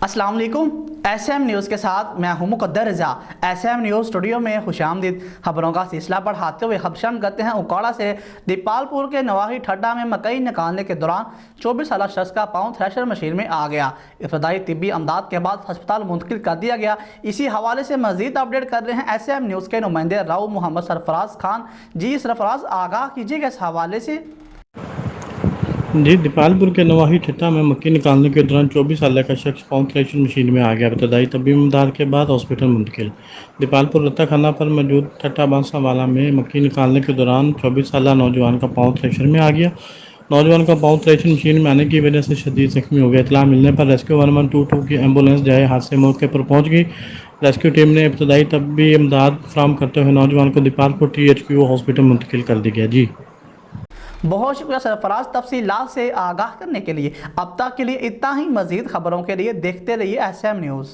अस्सलाम वालेकुम। SM news के साथ मैं हूं मुक़द्दर रज़ा। SM न्यूज़ स्टूडियो में खुशामदीद। खबरों का सिलसिला बढ़ाते हुए खबशान करते हैं उकाड़ा से। दीपालपुर के नवाही ठड्डा में मकई निकालने के दौरान 24 साला शख्स का पाँव थ्रेशर मशीन में आ गया। इब्तदाई तिब्बी अमदाद के बाद अस्पताल मुंतकिल कर दिया गया। इसी हवाले से मज़ीद अपडेट कर रहे हैं SM न्यूज़ के नुमाइंदे राव मोहम्मद सरफराज खान। जी सरफराज, आगाह कीजिएगा इस हवाले से। जी, दीपालपुर के नवाही ठट्टा में मक्की निकालने के दौरान 24 साल का शख्स पाँव थ्रेशर मशीन में आ गया। इब्तदाई तबीबी इमदाद के बाद हॉस्पिटल मुंतकिल। दीपालपुर रत्ता खाना पर मौजूद ठट्टा बांसावाला में मक्की निकालने के दौरान 24 साल नौजवान का पाँव थ्रेशर में आ गया। नौजवान का पाँव थ्रेशर मशीन में आने की वजह से शदीद जख्मी हो गया। इतला मिलने पर रेस्क्यू 1122 की एम्बुलेंस जाए हादसे मौके पर पहुँच गई। रेस्क्यू टीम ने इब्तदाई तबीबी इमदाद फराहम करते हुए नौजवान को दीपालपुर THQ हॉस्पिटल मुंतकिल कर दिया। जी, बहुत शुक्रिया सरफराज तफसीलात से आगाह करने के लिए। अब तक के लिए इतना ही। मजीद खबरों के लिए देखते रहिए SM न्यूज़।